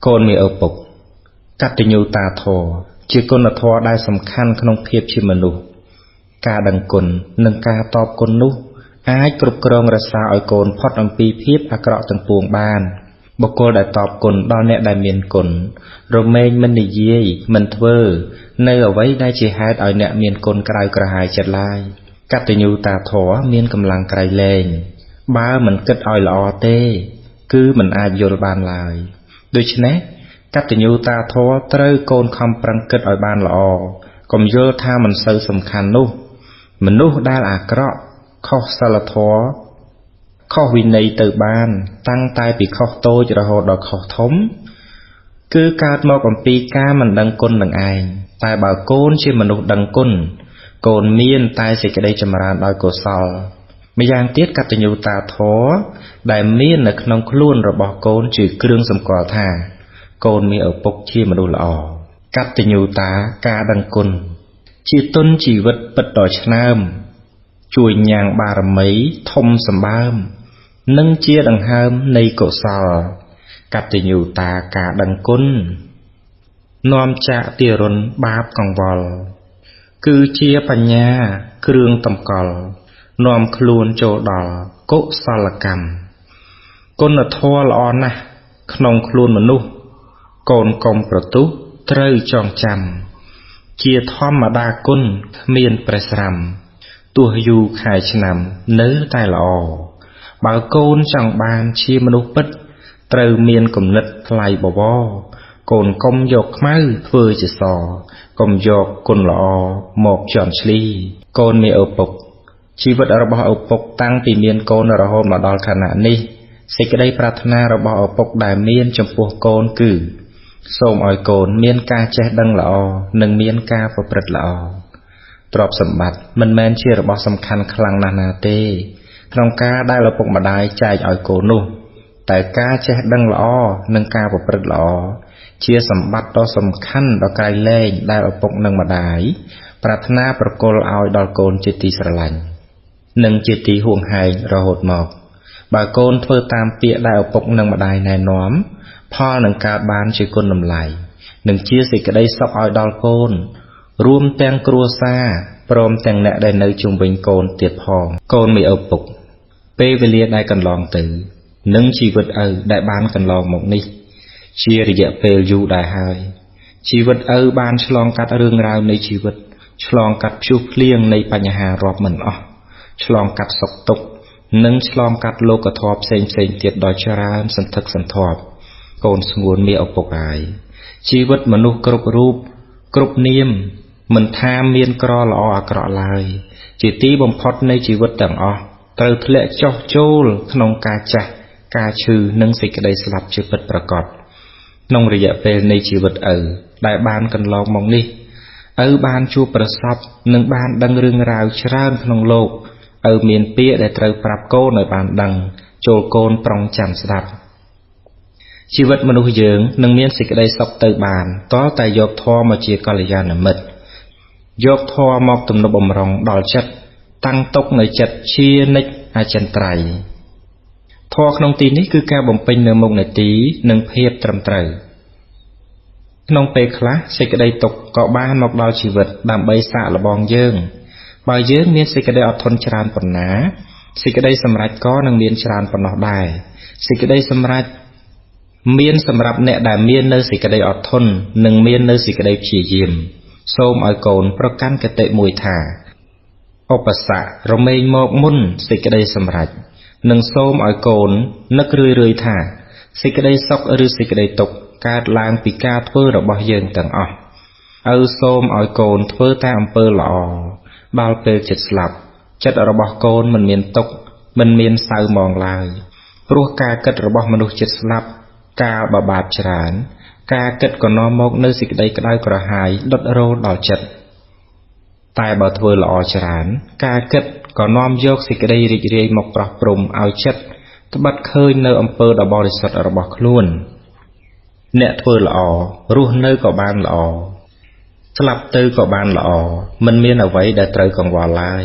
កូនមានឪពុកកតញ្ញូតាធម៌ជាគុណធម៌ដែលសំខាន់ក្នុងភាពជាមនុស្សការដឹងគុណនិងការតបគុណនោះអាចគ្រប់គ្រងរក្សាឲ្យកូនផុតអំពីភាពអាក្រក់ទាំងពួងបានបុគ្គលដែលតបគុណដល់អ្នកដែលមានគុណរមែងមិននិយាយមិនធ្វើនៅអ្វីដែលជាហេតុឲ្យអ្នកមានគុណក្រៅក្រហាយចិត្តឡើយកតញ្ញូតាធម៌មានកម្លាំងក្រៃលែងបើមិនគិតឲ្យល្អទេគឺមិនអាចយល់បានឡើយដូច្នេះកតញ្ញូតាធម៌ត្រូវកូនខំប្រឹងគិតឲ្យបានល្អកុំយល់ថាមិនសូវសំខាន់នោះមនុស្សដែលអាក្រក់ខុសសិលធម៌ខុសវិន័យទៅបានតាំងតែពីខុសតូចរហូតដល់ខុសធំគឺកើតមកអំពីការមិនដឹងគុណនឹងឯងតែបើកូនជាមនុស្សដឹងគុណកូនមានតែសេចក្តីចម្រើនដោយកុសលម្យ៉ាងទៀតកតញ្ញូតាធម៌ដែលមាននៅក្នុងខ្លួនរបស់កូនជាគ្រឿងសម្គាល់ថាកូនមានឪពុកជាមនុស្សល្អកតញ្ញូតាការដឹងគុណជាទុនជីវិតពិតដ៏ឆ្នើមជួយញ៉ាំងបារមីធំសម្បើមនិងជាដង្ហើមនៃកុសលកតញ្ញូតាការដឹងគុណនាំចាកទារុណបាបកង្វល់គឺជាបញ្ញាគ្រឿងតម្កល់នាំខ្លួនចូលដល់កុសលកម្មគុណធម៌ល្អណាស់ក្នុងខ្លួនមនុស្សកូនកុំប្រទុះត្រូវចងចាំជាធម្មតាគុណគ្មានប្រេះស្រាំទោះយូរខែឆ្នាំនៅតែល្អបើកូនចង់បានជាមនុស្សពិតត្រូវមានគំនិតថ្លៃបវរកូនកុំយកខ្មៅធ្វើជាសកុំយកគុណល្អមកជន់ឈ្លីកូនមានឪពុកជីវិតរបស់ឪពុកតាំងពីមានកូនរហូតមកដល់ខណៈនេះសេចក្តីប្រាថ្នារបស់ឪពុកដែលមានចំពោះកូនគឺសូមឲ្យកូនមានការចេះដឹងល្អនិងមានការប្រព្រឹត្តល្អទ្រព្យសម្បត្តិមិនមែនជារបស់សំខាន់ខ្លាំងណាស់ណាទេក្នុងការដែលឪពុកម្ដាយចែកឲ្យកូននោះតែការចេះដឹងល្អនិងការប្រព្រឹត្តល្អជាសម្បត្តិដ៏សំខាន់ដ៏ក្រៃលែងដែលឪពុកនិងម្ដាយប្រាថ្នាប្រគល់ឲ្យដល់កូនជាទីស្រឡាញ់និងជាទីហួងហែងរហូតមកបើកូនធ្វើតាមពាក្យដែលឪពុកនិងម្ដាយណែនាំផលនឹងកើតបានជាគុណតម្លៃនិងជាសេចក្តីសុខឲ្យដល់កូនរួមទាំងគ្រួសារព្រមទាំងអ្នកដែលនៅជុំវិញកូនទៀតផងកូនមានឪពុកពេលវេលាដែលកន្លងទៅនិងជីវិតឪដែលបានកន្លងមកនេះជារយៈពេលយូរដែរហើយជីវិតឪបានឆ្លងកាត់រឿងរ៉ាវនៃជីវិតឆ្លងកាត់ព្យុះភ្លៀងនៃបញ្ហារាប់មិនអស់ឆ្លងកាត់សុខទុក្ខនិងឆ្លងកាត់លោកធម៌ផ្សេងទៀតដ៏ច្រើនសន្ធឹកសន្ធាប់កូនស្ងួនមានឪពុកហើយជីវិតមនុស្សគ្រប់រូបគ្រប់នាមមិនថាមានក្រល្អអាក្រក់ឡើយជាទីបំផុតនៃជីវិតទាំងអស់ត្រូវធ្លាក់ចុះចូលក្នុងការចាស់ការឈឺនិងសេចក្តីស្លាប់ជាពិតប្រាកដក្នុងរយៈពេលនៃជីវិតឪដែលបានកន្លងមកនេះឪបានជួបប្រសពនិងបានដឹងរឿងរ៉ាវច្រើនក្នុងលោកឪមានពាក្យដែលត្រូវប្រាប់កូនឲ្យបានដឹងចូលកូនប្រុងចាំស្ដាប់ជីវិតមនុស្សយើងនឹងមានសេចក្តីសុខទៅបានតើតែយកធម៌មកជាកល្យាណមិត្តយកធម៌មកទំនុកបំរុងដល់ចិត្តតាំងទុកនៅចិត្តជានិច្ចអចិន្ត្រៃយ៍ធម៌ក្នុងទីនេះគឺការបំពេញនៅមុខនេតិនិងភាពត្រឹមត្រូវក្នុងពេលខ្លះសេចក្តីទុក្ខក៏បានមកដល់ជីវិតដើម្បីសាកល្បងយើងបើយើងមានសេចក្តីអត់ធន់ច្រើនប៉ុណ្ណាសេចក្តីសម្រេចក៏នឹងមានច្រើនប៉ុណ្ណោះដែរសេចក្តីសម្រេចមានសម្រាប់អ្នកដែលមាននៅសេចក្តីអត់ធន់និងមាននៅសេចក្តីព្យាយាមសូមឲ្យកូនប្រកាន់គតិមួយថាឧបសគ្គរមែងមកមុនសេចក្តីសម្រេចនិងសូមឲ្យកូននឹករឿយថាសេចក្តីសុខឬសេចក្តីទុក្ខកើតឡើងពីការធ្វើរបស់យើងទាំងអស់ឪសូមឲ្យកូនធ្វើតែអំពើល្អដល់ពេលចិត្តស្លាប់ចិត្តរបស់កូនមិនមានទុក្ខមិនមានសៅមងឡើយព្រោះការគិតរបស់មនុស្សចិត្តស្លាប់កាលបបាបច្រើនការគិតក៏នាំមកនៅសេចក្តីក្តៅក្រហាយដុតរោដល់ចិត្តតែបើធ្វើល្អច្រើនការគិតក៏នាំយកសេចក្តីរីករាយមកប្រោះព្រំឲ្យចិត្តត្បិតឃើញនៅអំពើដ៏បរិសុទ្ធរបស់ខ្លួនអ្នកធ្វើល្អរស់នៅក៏បានល្អស្លាប់ទៅក៏បានល្អមិនមានអ្វីដែលត្រូវកង្វល់ឡើយ